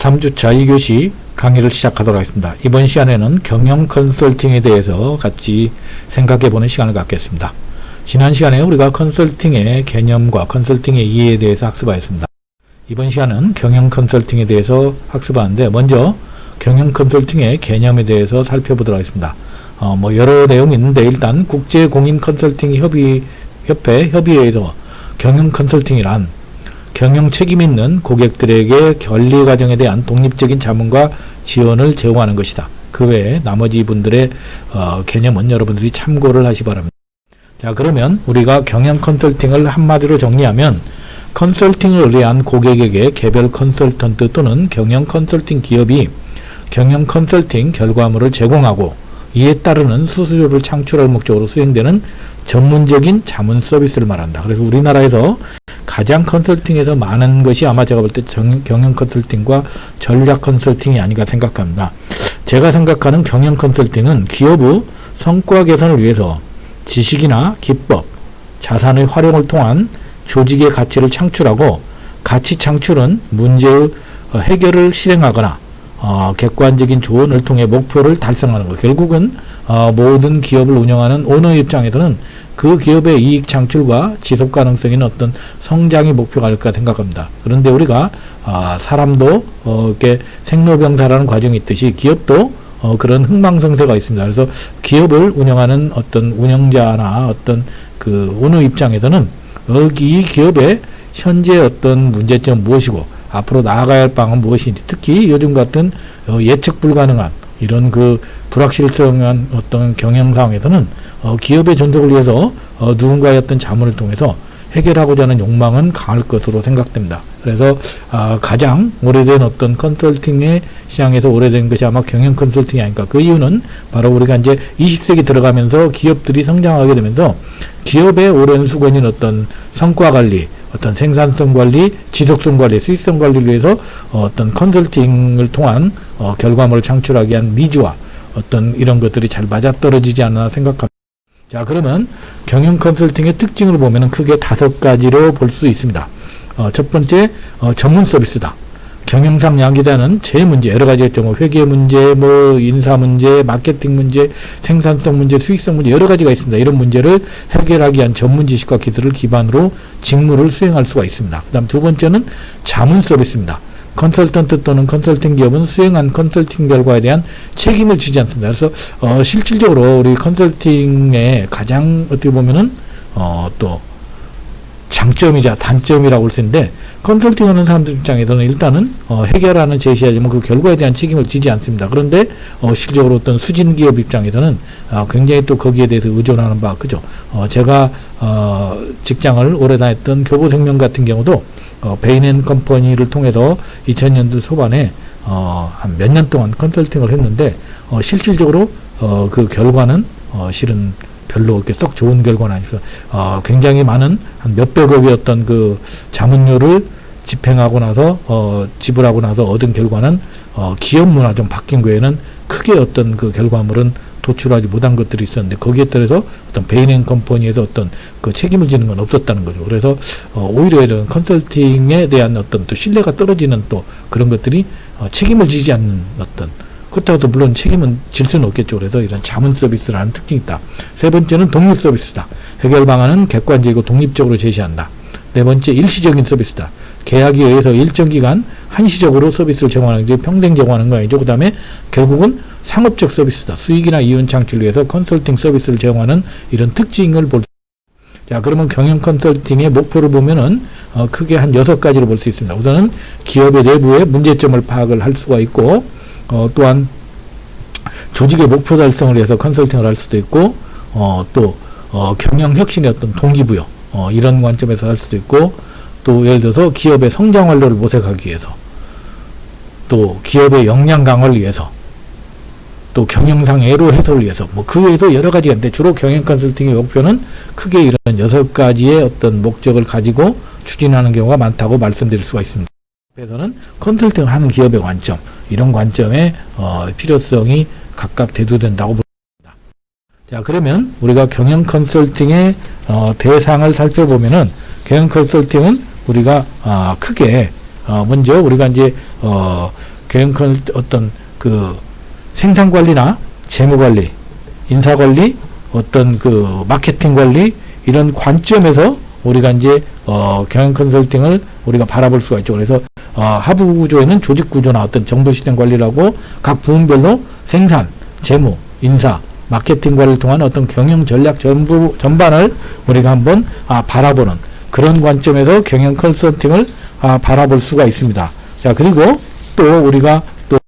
3주차 2교시 강의를 시작하도록 하겠습니다. 이번 시간에는 경영 컨설팅에 대해서 같이 생각해보는 시간을 갖겠습니다. 지난 시간에 우리가 컨설팅의 개념과 컨설팅의 이해에 대해서 학습하였습니다. 이번 시간은 경영 컨설팅에 대해서 학습하는데 먼저 경영 컨설팅의 개념에 대해서 살펴보도록 하겠습니다. 여러 내용이 있는데 일단 국제공인 컨설팅 협회 협의회에서 경영 컨설팅이란 경영 책임 있는 고객들에게 권리 과정에 대한 독립적인 자문과 지원을 제공하는 것이다. 그 외에 나머지 분들의 개념은 여러분들이 참고를 하시 바랍니다. 자, 그러면 우리가 경영 컨설팅을 한마디로 정리하면 컨설팅을 의뢰한 고객에게 개별 컨설턴트 또는 경영 컨설팅 기업이 경영 컨설팅 결과물을 제공하고 이에 따르는 수수료를 창출할 목적으로 수행되는 전문적인 자문 서비스를 말한다. 그래서 우리나라에서 가장 컨설팅에서 많은 것이 아마 제가 볼 때 경영 컨설팅과 전략 컨설팅이 아닌가 생각합니다. 제가 생각하는 경영 컨설팅은 기업의 성과 개선을 위해서 지식이나 기법, 자산의 활용을 통한 조직의 가치를 창출하고 가치 창출은 문제의 해결을 실행하거나 객관적인 조언을 통해 목표를 달성하는 것. 결국은 모든 기업을 운영하는 오너 입장에서는 그 기업의 이익 창출과 지속 가능성인 어떤 성장이 목표가 아닐까 생각합니다. 그런데 우리가 사람도 이렇게 생로병사라는 과정이 있듯이 기업도 그런 흥망성쇠가 있습니다. 그래서 기업을 운영하는 어떤 운영자나 어떤 그 오너 입장에서는 이 기업의 현재 어떤 문제점 무엇이고 앞으로 나아가야 할 방은 무엇인지, 특히 요즘 같은 예측 불가능한 이런 그 불확실성한 어떤 경영 상황에서는 기업의 존속을 위해서 누군가의 어떤 자문을 통해서 해결하고자 하는 욕망은 강할 것으로 생각됩니다. 그래서 가장 오래된 어떤 컨설팅의 시장에서 오래된 것이 아마 경영 컨설팅이 아닐까. 그 이유는 바로 우리가 이제 20세기 들어가면서 기업들이 성장하게 되면서 기업의 오랜 수건인 어떤 성과 관리, 어떤 생산성 관리, 지속성 관리, 수익성 관리를 위해서 어떤 컨설팅을 통한 결과물을 창출하기 위한 니즈와 어떤 이런 것들이 잘 맞아떨어지지 않나 생각합니다. 자, 그러면 경영 컨설팅의 특징을 보면은 크게 5가지로 볼 수 있습니다. 첫 번째, 전문 서비스다. 경영상 야기되는 제 문제, 여러 가지 있죠. 회계 문제, 인사 문제, 마케팅 문제, 생산성 문제, 수익성 문제, 여러 가지가 있습니다. 이런 문제를 해결하기 위한 전문 지식과 기술을 기반으로 직무를 수행할 수가 있습니다. 그 다음 두 번째는 자문 서비스입니다. 컨설턴트 또는 컨설팅 기업은 수행한 컨설팅 결과에 대한 책임을 지지 않습니다. 그래서 실질적으로 우리 컨설팅의 가장 어떻게 보면은 또 장점이자 단점이라고 볼 수 있는데, 컨설팅하는 사람들 입장에서는 일단은 해결하는 제시하지만 그 결과에 대한 책임을 지지 않습니다. 그런데 실질적으로 어떤 수진 기업 입장에서는 굉장히 또 거기에 대해서 의존하는 바, 그죠? 제가 직장을 오래 다녔던 교보생명 같은 경우도 베인앤컴퍼니를 통해서 2000년도 초반에 한 몇 년 동안 컨설팅을 했는데 실질적으로 그 결과는 실은 별로 그렇게 썩 좋은 결과는 아니고 굉장히 많은 한 몇백억의 어떤 그 자문료를 집행하고 나서 지불하고 나서 얻은 결과는 기업 문화 좀 바뀐 거에는 크게 어떤 그 결과물은 도출하지 못한 것들이 있었는데 거기에 따라서 어떤 베인앤컴퍼니에서 어떤 그 책임을 지는 건 없었다는 거죠. 그래서 오히려 이런 컨설팅에 대한 어떤 또 신뢰가 떨어지는 또 그런 것들이 책임을 지지 않는 어떤, 그렇다고 또 물론 책임은 질 수는 없겠죠. 그래서 이런 자문 서비스라는 특징이 있다. 세 번째는 독립 서비스다. 해결 방안은 객관적이고 독립적으로 제시한다. 네 번째, 일시적인 서비스다. 계약에 의해서 일정 기간 한시적으로 서비스를 제공하는 게 평생 제공하는 거 아니죠. 그 다음에 결국은 상업적 서비스다. 수익이나 이윤 창출을 위해서 컨설팅 서비스를 제공하는 이런 특징을 볼 수 있습니다. 자, 그러면 경영 컨설팅의 목표를 보면은 크게 한 6가지로 볼 수 있습니다. 우선은 기업의 내부의 문제점을 파악을 할 수가 있고, 또한 조직의 목표 달성을 위해서 컨설팅을 할 수도 있고, 또 경영 혁신의 어떤 동기부여, 이런 관점에서 할 수도 있고, 또 예를 들어서 기업의 성장 활로를 모색하기 위해서, 또 기업의 역량 강화를 위해서, 또 경영상 애로 해소를 위해서, 그 외에도 여러 가지가 있는데 주로 경영 컨설팅의 목표는 크게 이런 6가지의 어떤 목적을 가지고 추진하는 경우가 많다고 말씀드릴 수가 있습니다. 그래서는 컨설팅을 하는 기업의 관점, 이런 관점의 필요성이 각각 대두된다고 봅니다. 자, 그러면 우리가 경영 컨설팅의 대상을 살펴보면은 경영 컨설팅은 우리가 크게 먼저 우리가 이제 경영 어떤 그 생산 관리나 재무 관리, 인사 관리, 어떤 그 마케팅 관리 이런 관점에서 우리가 이제 경영 컨설팅을 우리가 바라볼 수가 있죠. 그래서 하부 구조에는 조직 구조나 어떤 정보 시스템 관리라고 각 부문별로 생산, 재무, 인사, 마케팅 관리를 통한 어떤 경영 전략 전반을 우리가 한번 바라보는 그런 관점에서 경영 컨설팅을 바라볼 수가 있습니다. 자, 그리고 또 우리가 또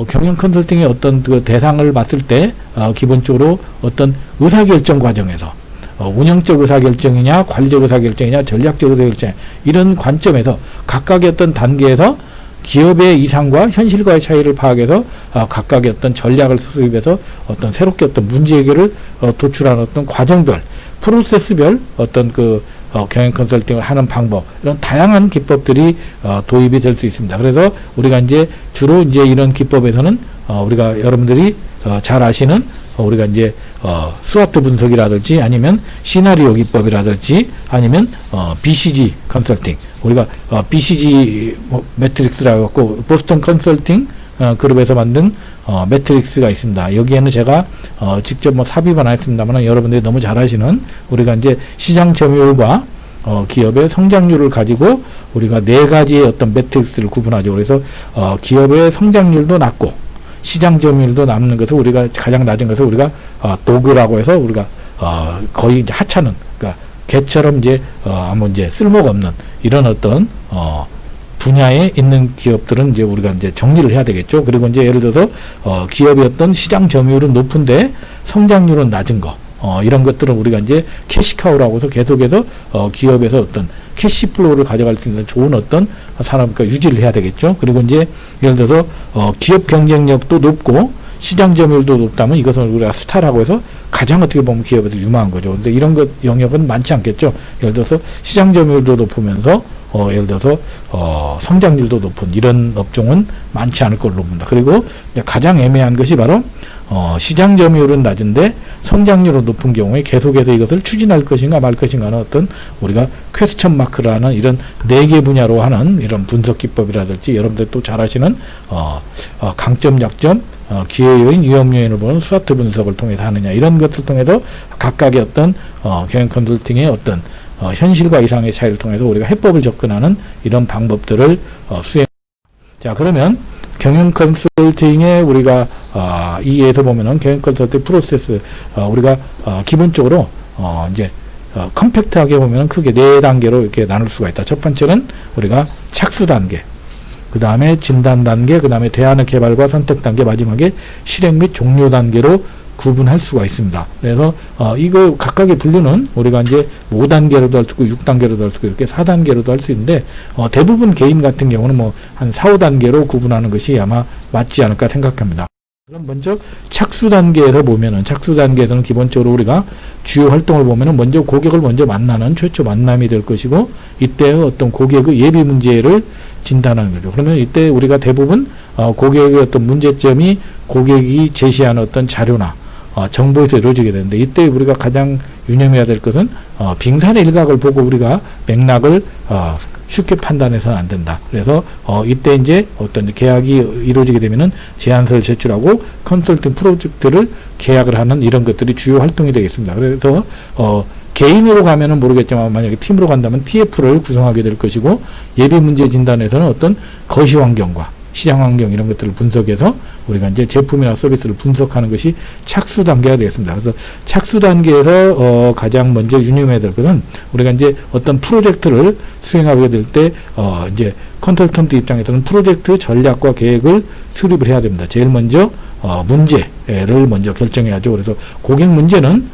경영 컨설팅의 어떤 그 대상을 봤을 때 기본적으로 어떤 의사결정 과정에서 운영적 의사결정이냐, 관리적 의사결정이냐, 전략적 의사결정 이런 관점에서 각각의 어떤 단계에서 기업의 이상과 현실과의 차이를 파악해서 각각의 어떤 전략을 수립해서 어떤 새롭게 어떤 문제 해결을 도출하는 어떤 과정들, 프로세스별 어떤 그 경영 컨설팅을 하는 방법 이런 다양한 기법들이 도입이 될 수 있습니다. 그래서 우리가 이제 주로 이제 이런 기법에서는 우리가 여러분들이 잘 아시는 우리가 이제 스와트 분석이라든지 아니면 시나리오 기법이라든지 아니면 BCG 컨설팅 우리가 BCG 매트릭스라고 갖고 보스턴 컨설팅 그룹에서 만든 매트릭스가 있습니다. 여기에는 제가 직접 삽입은 안 했습니다만 여러분들이 너무 잘 아시는 우리가 이제 시장 점유율과 기업의 성장률을 가지고 우리가 네 가지의 어떤 매트릭스를 구분하죠. 그래서 기업의 성장률도 낮고 시장 점유율도 남는 것을 우리가 가장 낮은 것을 우리가 도그라고 해서 우리가 거의 이제 하찮은 그러니까 개처럼 이제 아무 이제 쓸모가 없는 이런 어떤 분야에 있는 기업들은 이제 우리가 이제 정리를 해야 되겠죠. 그리고 이제 예를 들어서 기업의 어떤 시장 점유율은 높은데 성장률은 낮은 거 이런 것들은 우리가 이제 캐시카우라고 해서 계속해서 기업에서 어떤 캐시플로우를 가져갈 수 있는 좋은 어떤 산업과 유지를 해야 되겠죠. 그리고 이제 예를 들어서 기업 경쟁력도 높고 시장 점유율도 높다면 이것은 우리가 스타라고 해서 가장 어떻게 보면 기업에서 유망한 거죠. 근데 이런 것 영역은 많지 않겠죠. 예를 들어서 시장 점유율도 높으면서 예를 들어서 성장률도 높은 이런 업종은 많지 않을 걸로 봅니다. 그리고 가장 애매한 것이 바로 시장 점유율은 낮은데 성장률은 높은 경우에 계속해서 이것을 추진할 것인가 말 것인가는 어떤 우리가 퀘스천 마크라는 이런 4개 분야로 하는 이런 분석 기법이라든지 여러분들 또 잘 아시는 강점 약점 기회 요인 위험 요인을 보는 스와트 분석을 통해서 하느냐 이런 것을 통해서 각각의 어떤 경영 컨설팅의 어떤 현실과 이상의 차이를 통해서 우리가 해법을 접근하는 이런 방법들을 수행. 자, 그러면 경영 컨설팅에 우리가 이에서 보면은 경영 컨설팅 프로세스 우리가 기본적으로 이제 컴팩트하게 보면은 크게 4단계로 이렇게 나눌 수가 있다. 첫 번째는 우리가 착수 단계, 그 다음에 진단 단계, 그 다음에 대안의 개발과 선택 단계, 마지막에 실행 및 종료 단계로 구분할 수가 있습니다. 그래서 이거 각각의 분류는 우리가 이제 5단계로도 할 수 있고 6단계로도 할 수 있고 이렇게 4단계로도 할 수 있는데 대부분 개인 같은 경우는 뭐 한 4, 5단계로 구분하는 것이 아마 맞지 않을까 생각합니다. 그럼 먼저 착수 단계에서 보면은 착수 단계에서는 기본적으로 우리가 주요 활동을 보면은 먼저 고객을 먼저 만나는 최초 만남이 될 것이고 이때의 어떤 고객의 예비 문제를 진단하는 거죠. 그러면 이때 우리가 대부분 고객의 어떤 문제점이 고객이 제시한 어떤 자료나 정보에서 이루어지게 되는데 이때 우리가 가장 유념해야 될 것은 빙산의 일각을 보고 우리가 맥락을 쉽게 판단해서는 안 된다. 그래서 이때 이제 어떤 계약이 이루어지게 되면은 제안서를 제출하고 컨설팅 프로젝트를 계약을 하는 이런 것들이 주요 활동이 되겠습니다. 그래서 개인으로 가면은 모르겠지만 만약에 팀으로 간다면 TF를 구성하게 될 것이고 예비 문제 진단에서는 어떤 거시 환경과 시장 환경 이런 것들을 분석해서 우리가 이제 제품이나 서비스를 분석하는 것이 착수 단계가 되겠습니다. 그래서 착수 단계에서 가장 먼저 유념해야 될 것은 우리가 이제 어떤 프로젝트를 수행하게 될 때 이제 컨설턴트 입장에서는 프로젝트 전략과 계획을 수립을 해야 됩니다. 제일 먼저 문제를 먼저 결정해야죠. 그래서 고객 문제는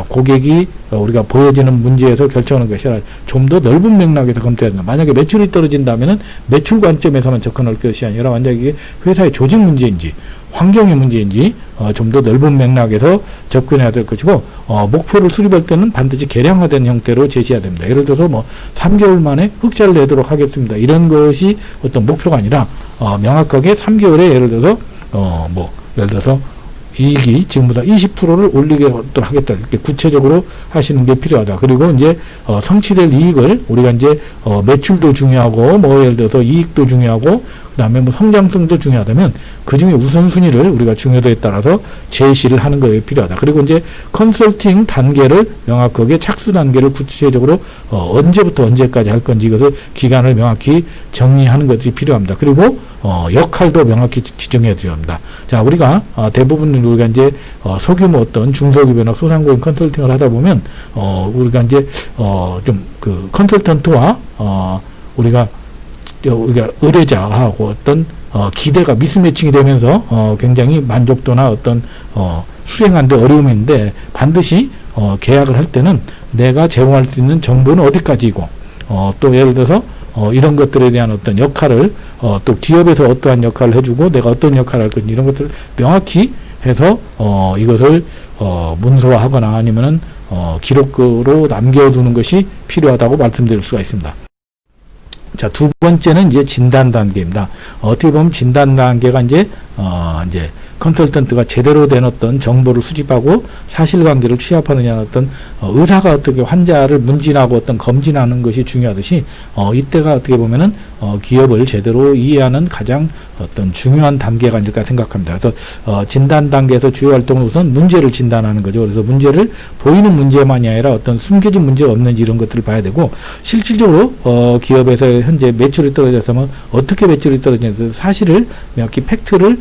고객이 우리가 보여지는 문제에서 결정하는 것이 아니라 좀 더 넓은 맥락에서 검토해야 된다. 만약에 매출이 떨어진다면은 매출 관점에서만 접근할 것이 아니라 만약에 이게 회사의 조직 문제인지 환경의 문제인지 좀 더 넓은 맥락에서 접근해야 될 것이고 목표를 수립할 때는 반드시 계량화된 형태로 제시해야 됩니다. 예를 들어서 뭐 3개월 만에 흑자를 내도록 하겠습니다. 이런 것이 어떤 목표가 아니라 명확하게 3개월에 예를 들어서 이익이 지금보다 20%를 올리도록 하겠다. 이렇게 구체적으로 하시는 게 필요하다. 그리고 이제 성취될 이익을 우리가 이제 매출도 중요하고 뭐 예를 들어서 이익도 중요하고 그다음에 뭐 성장성도 중요하다면 그 중에 우선순위를 우리가 중요도에 따라서 제시를 하는 것이 필요하다. 그리고 이제 컨설팅 단계를 명확하게 착수 단계를 구체적으로 언제부터 언제까지 할 건지 이것을 기간을 명확히 정리하는 것이 필요합니다. 그리고 역할도 명확히 지정해야 합니다. 자, 우리가 대부분 우리가 이제 소규모 어떤 중소기업이나 소상공인 컨설팅을 하다 보면 우리가 이제 좀 그 컨설턴트와 우리가 의뢰자하고 어떤 기대가 미스매칭이 되면서 굉장히 만족도나 어떤 수행하는데 어려움이 있는데 반드시 계약을 할 때는 내가 제공할 수 있는 정보는 어디까지이고 또 예를 들어서 이런 것들에 대한 어떤 역할을 또 기업에서 어떠한 역할을 해주고 내가 어떤 역할을 할 건지 이런 것들을 명확히 해서 이것을 문서화하거나 아니면은 기록으로 남겨두는 것이 필요하다고 말씀드릴 수가 있습니다. 자, 두 번째는 이제 진단 단계입니다. 어떻게 보면 진단 단계가 이제 컨설턴트가 제대로 된 어떤 정보를 수집하고 사실관계를 취합하느냐는 어떤 의사가 어떻게 환자를 문진하고 어떤 검진하는 것이 중요하듯이 이때가 어떻게 보면은 기업을 제대로 이해하는 가장 어떤 중요한 단계가 아닐까 생각합니다. 그래서 진단 단계에서 주요 활동은 우선 문제를 진단하는 거죠. 그래서 문제를 보이는 문제만이 아니라 어떤 숨겨진 문제가 없는지 이런 것들을 봐야 되고 실질적으로 기업에서 현재 매출이 떨어졌으면 어떻게 매출이 떨어졌는지 사실을 명확히 팩트를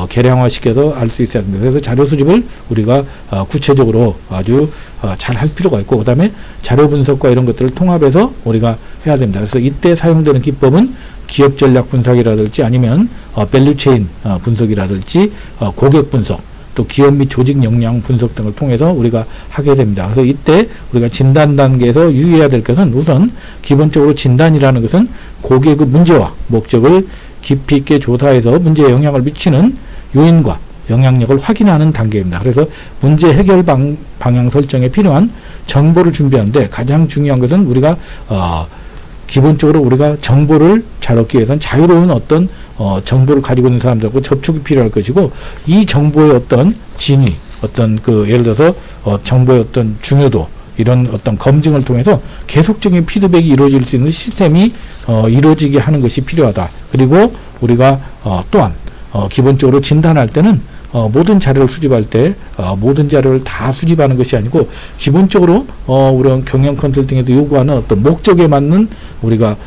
계량화시켜서 알 수 있어야 합니다. 그래서 자료 수집을 우리가 구체적으로 아주 잘 할 필요가 있고 그다음에 자료 분석과 이런 것들을 통합해서 우리가 해야 됩니다. 그래서 이때 사용되는 기법은 기업 전략 분석이라든지 아니면 밸류체인 분석이라든지 고객 분석 또 기업 및 조직 역량 분석 등을 통해서 우리가 하게 됩니다. 그래서 이때 우리가 진단 단계에서 유의해야 될 것은 우선 기본적으로 진단이라는 것은 고객의 문제와 목적을 깊이 있게 조사해서 문제에 영향을 미치는 요인과 영향력을 확인하는 단계입니다. 그래서 문제 해결 방향 설정에 필요한 정보를 준비하는데 가장 중요한 것은 우리가 기본적으로 우리가 정보를 잘 얻기 위해서는 자유로운 어떤 정보를 가지고 있는 사람들하고 접촉이 필요할 것이고 이 정보의 어떤 진위, 어떤 예를 들어서 정보의 어떤 중요도 이런 어떤 검증을 통해서 계속적인 피드백이 이루어질 수 있는 시스템이 이루어지게 하는 것이 필요하다. 그리고 우리가 또한 기본적으로 진단할 때는 모든 자료를 수집할 때 모든 자료를 다 수집하는 것이 아니고 기본적으로 우리가 경영 컨설팅에서 요구하는 어떤 목적에 맞는 우리가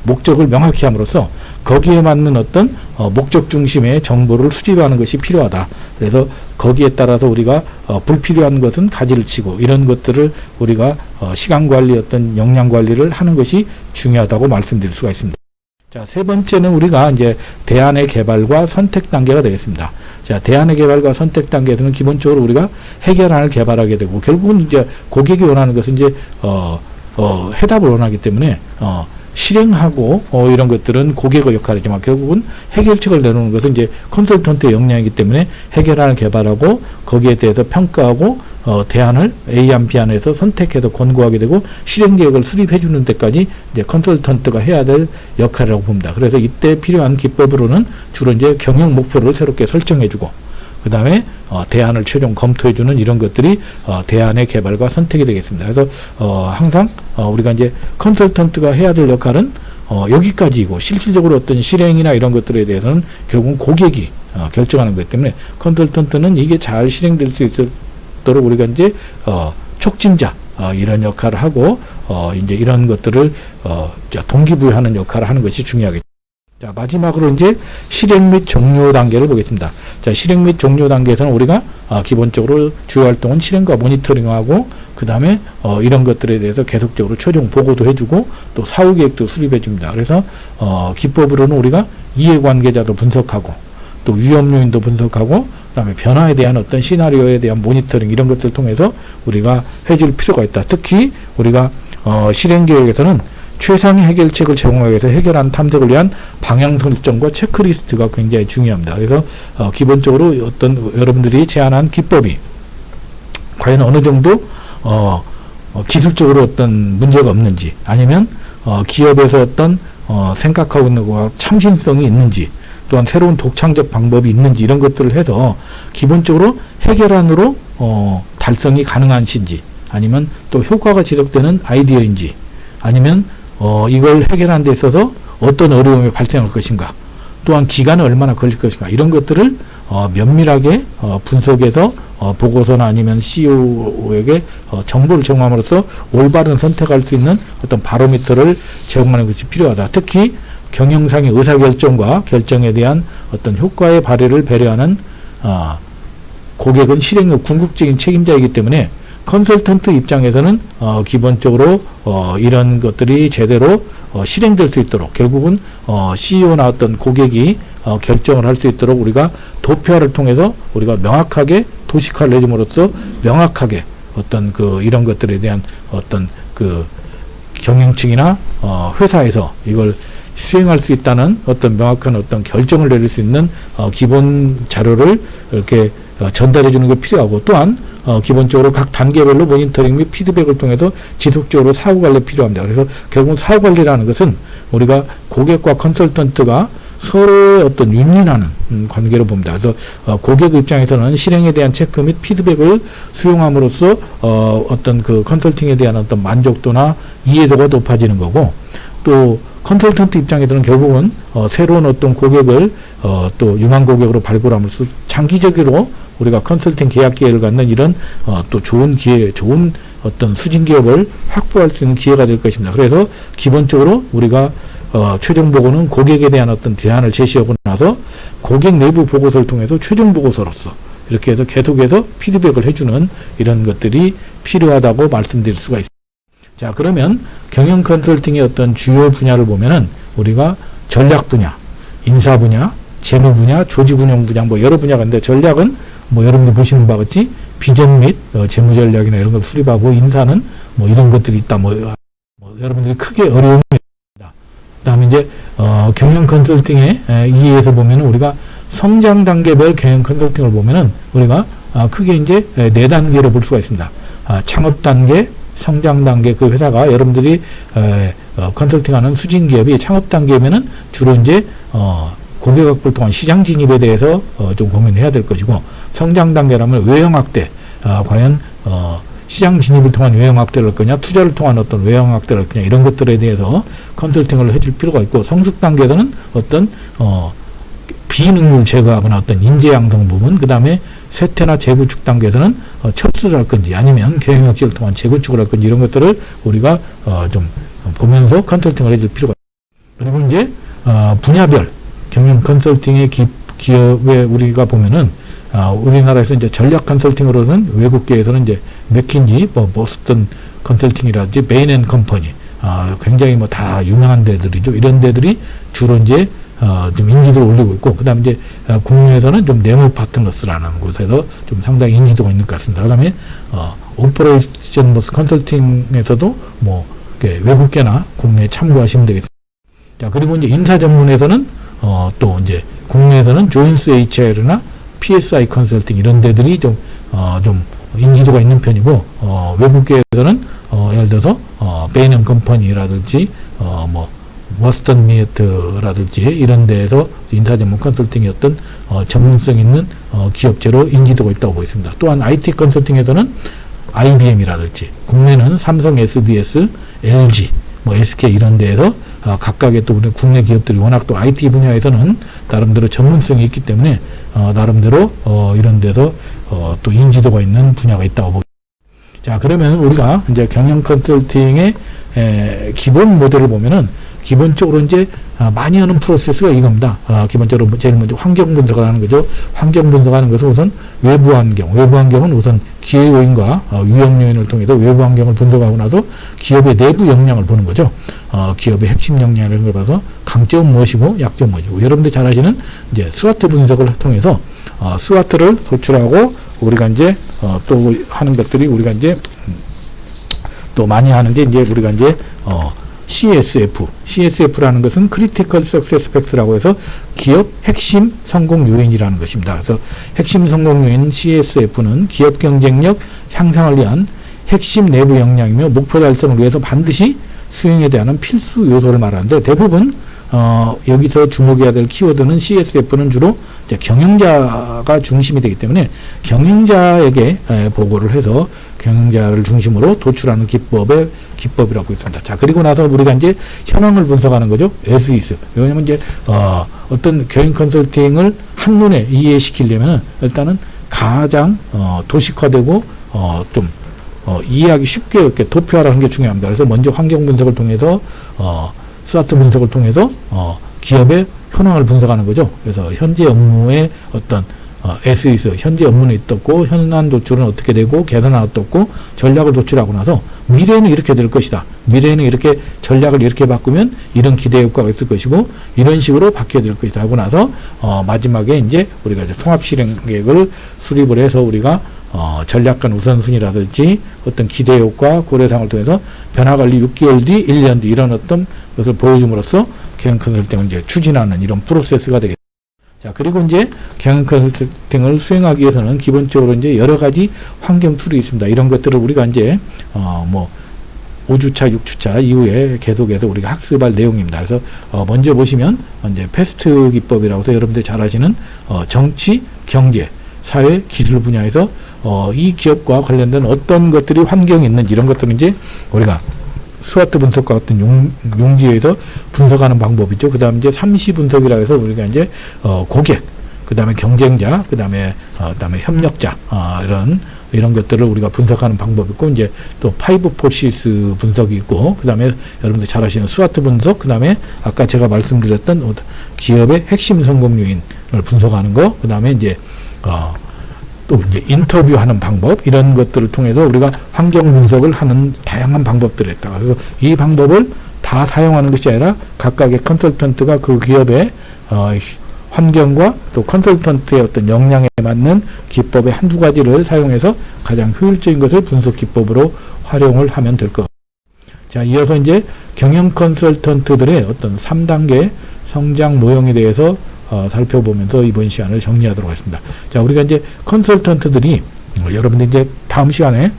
목적을 명확히 함으로써 거기에 맞는 어떤 목적 중심의 정보를 수집하는 것이 필요하다. 그래서 거기에 따라서 우리가 불필요한 것은 가지를 치고 이런 것들을 우리가 시간 관리 어떤 역량 관리를 하는 것이 중요하다고 말씀드릴 수가 있습니다. 자, 세 번째는 우리가 이제 대안의 개발과 선택 단계가 되겠습니다. 자, 대안의 개발과 선택 단계에서는 기본적으로 우리가 해결안을 개발하게 되고 결국은 이제 고객이 원하는 것은 이제 해답을 원하기 때문에 실행하고 이런 것들은 고객의 역할이지만 결국은 해결책을 내놓는 것은 이제 컨설턴트의 역량이기 때문에 해결안을 개발하고 거기에 대해서 평가하고 대안을 A안 B안에서 선택해서 권고하게 되고 실행 계획을 수립해 주는 데까지 이제 컨설턴트가 해야 될 역할이라고 봅니다. 그래서 이때 필요한 기법으로는 주로 이제 경영 목표를 새롭게 설정해 주고 그 다음에 대안을 최종 검토해 주는 이런 것들이 대안의 개발과 선택이 되겠습니다. 그래서 항상 우리가 이제 컨설턴트가 해야 될 역할은 여기까지이고 실질적으로 어떤 실행이나 이런 것들에 대해서는 결국은 고객이 결정하는 거기 때문에 컨설턴트는 이게 잘 실행될 수 있도록 우리가 이제 촉진자 이런 역할을 하고 이제 이런 것들을 동기부여하는 역할을 하는 것이 중요하겠죠. 자, 마지막으로 이제 실행 및 종료 단계를 보겠습니다. 자, 실행 및 종료 단계에서는 우리가 기본적으로 주요 활동은 실행과 모니터링하고 그 다음에 이런 것들에 대해서 계속적으로 최종 보고도 해주고 또 사후 계획도 수립해 줍니다. 그래서 기법으로는 우리가 이해관계자도 분석하고 또 위험 요인도 분석하고 그다음에 변화에 대한 어떤 시나리오에 대한 모니터링 이런 것들을 통해서 우리가 해줄 필요가 있다. 특히 우리가 실행 계획에서는 최상의 해결책을 제공하기 위해서 해결안 탐색을 위한 방향 설정과 체크리스트가 굉장히 중요합니다. 그래서 기본적으로 어떤 여러분들이 제안한 기법이 과연 어느 정도 기술적으로 어떤 문제가 없는지 아니면 기업에서 어떤 생각하고 있는 것과 참신성이 있는지 또한 새로운 독창적 방법이 있는지 이런 것들을 해서 기본적으로 해결안으로 달성이 가능한 시인지 아니면 또 효과가 지속되는 아이디어인지 아니면 이걸 해결하는 데 있어서 어떤 어려움이 발생할 것인가 또한 기간은 얼마나 걸릴 것인가 이런 것들을 면밀하게 분석해서 보고서나 아니면 CEO에게 정보를 제공함으로써 올바른 선택할 수 있는 어떤 바로미터를 제공하는 것이 필요하다. 특히 경영상의 의사결정과 결정에 대한 어떤 효과의 발휘를 배려하는 고객은 실행의 궁극적인 책임자이기 때문에 컨설턴트 입장에서는 기본적으로 이런 것들이 제대로 실행될 수 있도록 결국은 CEO나 어떤 고객이 결정을 할 수 있도록 우리가 도표화를 통해서 우리가 명확하게 도식화를 해줌으로써 명확하게 어떤 이런 것들에 대한 어떤 경영층이나 회사에서 이걸 수행할 수 있다는 어떤 명확한 어떤 결정을 내릴 수 있는 기본 자료를 이렇게 전달해 주는 게 필요하고 또한 기본적으로 각 단계별로 모니터링 및 피드백을 통해서 지속적으로 사후관리 필요합니다. 그래서 결국 사후관리라는 것은 우리가 고객과 컨설턴트가 서로의 어떤 윈윈하는 관계로 봅니다. 그래서 고객 입장에서는 실행에 대한 체크 및 피드백을 수용함으로써 어떤 컨설팅에 대한 어떤 만족도나 이해도가 높아지는 거고 또 컨설턴트 입장에서는 결국은 새로운 어떤 고객을 또 유망 고객으로 발굴함으로써 장기적으로 우리가 컨설팅 계약 기회를 갖는 이런 또 좋은 기회, 좋은 어떤 수진 기업을 확보할 수 있는 기회가 될 것입니다. 그래서 기본적으로 우리가 최종 보고는 고객에 대한 어떤 제안을 제시하고 나서 고객 내부 보고서를 통해서 최종 보고서로서 이렇게 해서 계속해서 피드백을 해주는 이런 것들이 필요하다고 말씀드릴 수가 있습니다. 자, 그러면 경영 컨설팅의 어떤 주요 분야를 보면은 우리가 전략 분야, 인사 분야, 재무 분야, 조직 운영 분야 뭐 여러 분야가 있는데 전략은 뭐 여러분들 보시는 바와 같이 비전 및 재무 전략이나 이런 걸 수립하고 인사는 뭐 이런 것들이 있다. 뭐 여러분들이 크게 어려움이 있습니다. 그다음에 이제 경영 컨설팅의 이해에서 보면은 우리가 성장 단계별 경영 컨설팅을 보면은 우리가 크게 이제 네 단계로 볼 수가 있습니다. 창업 단계, 성장 단계 그 회사가 여러분들이 컨설팅하는 수진 기업이 창업 단계면은 주로 이제 고객 확보를 통한 시장 진입에 대해서 좀 고민해야 될 것이고 성장 단계라면 외형 확대 과연 시장 진입을 통한 외형 확대를 할 거냐 투자를 통한 어떤 외형 확대를 할 거냐 이런 것들에 대해서 컨설팅을 해줄 필요가 있고 성숙 단계에서는 어떤 비능률 제거하거나 어떤 인재 양성 부분 그 다음에 쇠퇴나 재구축 단계에서는 철수를 할 건지 아니면 경영혁신을 통한 재구축을 할 건지 이런 것들을 우리가 좀 보면서 컨설팅을 해줄 필요가 있습니다. 그리고 이제 분야별 경영 컨설팅의 기업에 우리가 보면은 우리나라에서 이제 전략 컨설팅으로는 외국계에서는 이제 맥킨지, 보스턴 컨설팅이라든지 베인 앤 컴퍼니 굉장히 뭐 다 유명한 데들이죠. 이런 데들이 주로 이제 좀 인지도를 올리고 있고 그다음에 이제 국내에서는 좀 네모 파트너스라는 곳에서 좀 상당히 인지도가 있는 것 같습니다. 그다음에 오퍼레이션 컨설팅에서도 뭐 외국계나 국내에 참고하시면 되겠습니다. 자, 그리고 이제 인사 전문에서는 또 이제 국내에서는 조인스 HR이나 PSI 컨설팅 이런 데들이 좀 인지도가 있는 편이고 외국계에서는 예를 들어서 베인 앤 컴퍼니라든지 뭐 워스턴 미어트라든지 이런 데에서 인사 전문 컨설팅이 어떤 전문성 있는 기업체로 인지도가 있다고 보겠습니다. 또한 IT 컨설팅에서는 IBM이라든지 국내는 삼성, SDS, LG, 뭐 SK 이런 데에서 각각의 또 우리 국내 기업들이 워낙 또 IT 분야에서는 나름대로 전문성이 있기 때문에 나름대로 이런 데서 또 인지도가 있는 분야가 있다고 보겠습니다. 자, 그러면 우리가 이제 경영 컨설팅의 기본 모델을 보면은 기본적으로 이제 많이 하는 프로세스가 이겁니다. 기본적으로 제일 먼저 환경 분석을 하는 거죠. 환경 분석하는 것은 우선 외부 환경은 우선 기회 요인과 위험 요인을 통해서 외부 환경을 분석하고 나서 기업의 내부 역량을 보는 거죠. 기업의 핵심 역량이라는 걸 봐서 강점은 무엇이고 약점은 무엇이고 여러분들 잘 아시는 이제 스와트 분석을 통해서 스와트를 도출하고 우리가 이제 또 하는 것들이 우리가 이제 또 많이 하는 게 이제 우리가 이제 CSF라는 것은 Critical Success Factors라고 해서 기업 핵심 성공 요인이라는 것입니다. 그래서 핵심 성공 요인 CSF는 기업 경쟁력 향상을 위한 핵심 내부 역량이며 목표 달성을 위해서 반드시 수행해야 하는 필수 요소를 말하는데 대부분 여기서 주목해야 될 키워드는 CSF는 주로 이제 경영자가 중심이 되기 때문에 경영자에게 보고를 해서 경영자를 중심으로 도출하는 기법이라고 있습니다. 자, 그리고 나서 우리가 이제 현황을 분석하는 거죠. SIS. 왜냐면 이제 어떤 경영 컨설팅을 한눈에 이해시키려면 일단은 가장 도식화되고 좀 이해하기 쉽게 이렇게 도표화하는 게 중요합니다. 그래서 먼저 환경 분석을 통해서 스와트 분석을 통해서 기업의 현황을 분석하는 거죠. 그래서 현재 업무의 어떤 SIS, 현재 업무는 어떻고 현안 도출은 어떻게 되고 개선은 어떻고 전략을 도출하고 나서 미래에는 이렇게 될 것이다. 미래에는 이렇게 전략을 이렇게 바꾸면 이런 기대 효과가 있을 것이고 이런 식으로 바뀌어야 될 것이다 하고 나서 마지막에 이제 우리가 이제 통합 실행 계획을 수립을 해서 우리가 전략간 우선순위라든지 어떤 기대 효과 고려사항을 통해서 변화관리 6개월 뒤, 1년 뒤 이런 어떤 것을 보여줌으로써 경영 컨설팅을 이제 추진하는 이런 프로세스가 되겠습니다. 자, 그리고 이제 경영 컨설팅을 수행하기 위해서는 기본적으로 이제 여러 가지 환경 툴이 있습니다. 이런 것들을 우리가 이제 5주차, 6주차 이후에 계속해서 우리가 학습할 내용입니다. 그래서 먼저 보시면 이제 패스트 기법이라고 해서 여러분들 잘 아시는 정치, 경제, 사회, 기술 분야에서 이 기업과 관련된 어떤 것들이 환경이 있는지 이런 것들은 이제 우리가 스와트 분석과 같은 용지에서 분석하는 방법이죠. 그 다음 이제 3시 분석이라고 해서 우리가 이제 고객, 그 다음에 경쟁자, 그 다음에 협력자, 이런 것들을 우리가 분석하는 방법이 있고, 이제 또 5 포시스 분석이 있고, 그 다음에 여러분들 잘 아시는 스와트 분석, 그 다음에 아까 제가 말씀드렸던 기업의 핵심 성공 요인을 분석하는 거, 그 다음에 이제 또 이제 인터뷰하는 방법 이런 것들을 통해서 우리가 환경 분석을 하는 다양한 방법들이 있다. 그래서 이 방법을 다 사용하는 것이 아니라 각각의 컨설턴트가 그 기업의 환경과 또 컨설턴트의 어떤 역량에 맞는 기법의 한두 가지를 사용해서 가장 효율적인 것을 분석 기법으로 활용을 하면 될 것 같습니다. 자, 이어서 이제 경영 컨설턴트들의 어떤 3단계 성장 모형에 대해서 살펴보면서 이번 시간을 정리하도록 하겠습니다. 자, 우리가 이제 컨설턴트들이 여러분들 이제 다음 시간에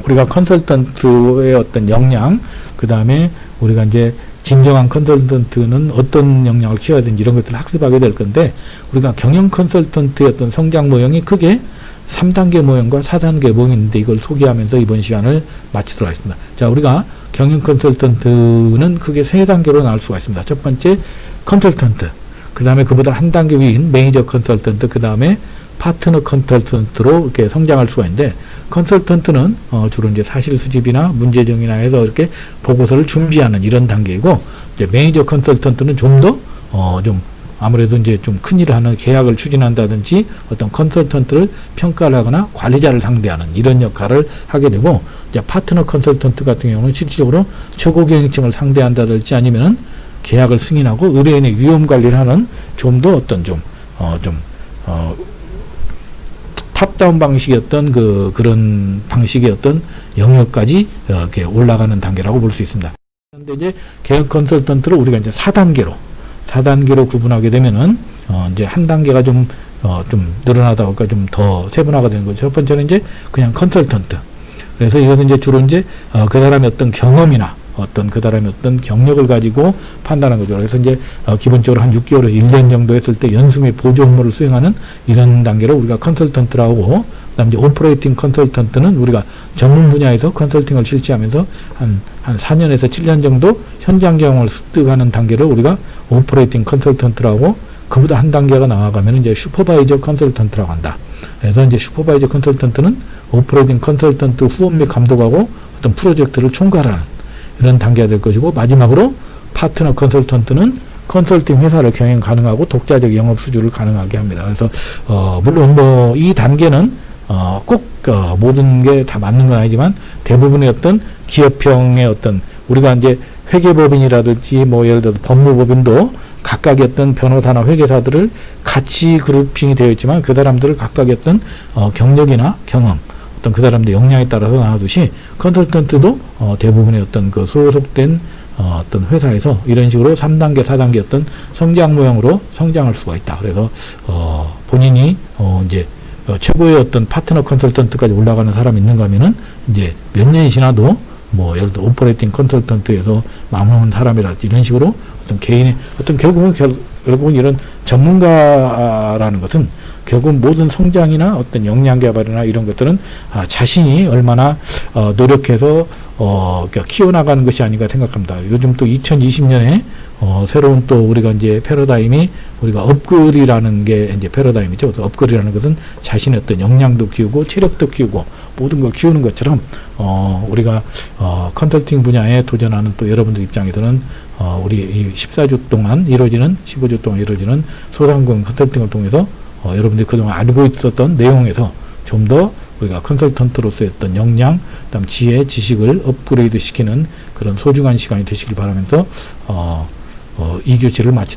우리가 컨설턴트의 어떤 역량, 그 다음에 우리가 이제 진정한 컨설턴트는 어떤 역량을 키워야 되는지 이런 것들을 학습하게 될 건데, 우리가 경영 컨설턴트의 어떤 성장 모형이 크게 3단계 모형과 4단계 모형이 있는데 이걸 소개하면서 이번 시간을 마치도록 하겠습니다. 자, 우리가 경영 컨설턴트는 크게 3단계로 나눌 수가 있습니다. 첫 번째 컨설턴트, 그 다음에 그보다 한 단계 위인 매니저 컨설턴트, 그 다음에 파트너 컨설턴트로 이렇게 성장할 수가 있는데, 컨설턴트는 주로 이제 사실 수집이나 문제 정의나 해서 이렇게 보고서를 준비하는 이런 단계이고, 이제 매니저 컨설턴트는 좀 더 좀 아무래도 이제 좀 큰일을 하는 계약을 추진한다든지 어떤 컨설턴트를 평가를 하거나 관리자를 상대하는 이런 역할을 하게 되고, 이제 파트너 컨설턴트 같은 경우는 실질적으로 최고 경영층을 상대한다든지 아니면은 계약을 승인하고 의뢰인의 위험 관리를 하는 좀 더 어떤 탑다운 방식의 어떤 그런 방식의 어떤 영역까지 이렇게 올라가는 단계라고 볼 수 있습니다. 그런데 이제 계약 컨설턴트를 우리가 이제 4단계로 구분하게 되면은 이제 한 단계가 좀 늘어나다 보니까 좀 더 세분화가 되는 거죠. 첫 번째는 이제 그냥 컨설턴트. 그래서 이것은 이제 주로 이제 그 사람의 어떤 경험이나 그 사람의 어떤 경력을 가지고 판단하는 거죠. 그래서 이제 기본적으로 한 6개월에서 1년 정도 했을 때 연수 및 보조 업무를 수행하는 이런 단계를 우리가 컨설턴트라고 하고, 그다음 이제 오퍼레이팅 컨설턴트는 우리가 전문 분야에서 컨설팅을 실시하면서 한 4년에서 7년 정도 현장 경험을 습득하는 단계를 우리가 오퍼레이팅 컨설턴트라고 하고, 그보다 한 단계가 나아가면 이제 슈퍼바이저 컨설턴트라고 한다. 그래서 이제 슈퍼바이저 컨설턴트는 오퍼레이팅 컨설턴트 후원 및 감독하고 어떤 프로젝트를 총괄하는 이런 단계가 될 것이고, 마지막으로 파트너 컨설턴트는 컨설팅 회사를 경영 가능하고 독자적 영업 수주를 가능하게 합니다. 그래서 물론 뭐 이 단계는 꼭 모든 게 다 맞는 건 아니지만 대부분의 어떤 기업형의 어떤 우리가 이제 회계법인이라든지 뭐 예를 들어서 법무법인도 각각의 어떤 변호사나 회계사들을 같이 그룹핑이 되어 있지만 그 사람들을 각각의 어떤 경력이나 경험, 어떤 그 사람들의 역량에 따라서 나누듯이 컨설턴트도 대부분의 어떤 그 소속된 어떤 회사에서 이런 식으로 3단계, 4단계 어떤 성장 모형으로 성장할 수가 있다. 그래서 본인이 이제 최고의 어떤 파트너 컨설턴트까지 올라가는 사람이 있는가 하면은 이제 몇 년이 지나도 뭐 예를 들어 오퍼레이팅 컨설턴트에서 마무리한 사람이라든지 이런 식으로 어떤 개인의 어떤 결국은 이런 전문가라는 것은 결국 모든 성장이나 어떤 역량 개발이나 이런 것들은 자신이 얼마나 노력해서 키워나가는 것이 아닌가 생각합니다. 요즘 또 2020년에 새로운 또 우리가 이제 패러다임이 우리가 업글이라는 게 이제 패러다임이죠. 업글이라는 것은 자신의 어떤 역량도 키우고 체력도 키우고 모든 걸 키우는 것처럼 우리가 컨설팅 분야에 도전하는 또 여러분들 입장에서는 우리 이 14주 동안 이루어지는 15주 동안 이루어지는 소상공 컨설팅을 통해서 여러분들이 그동안 알고 있었던 내용에서 좀 더 우리가 컨설턴트로서의 어떤 역량, 그다음 지혜, 지식을 업그레이드 시키는 그런 소중한 시간이 되시길 바라면서 이 교시를 마치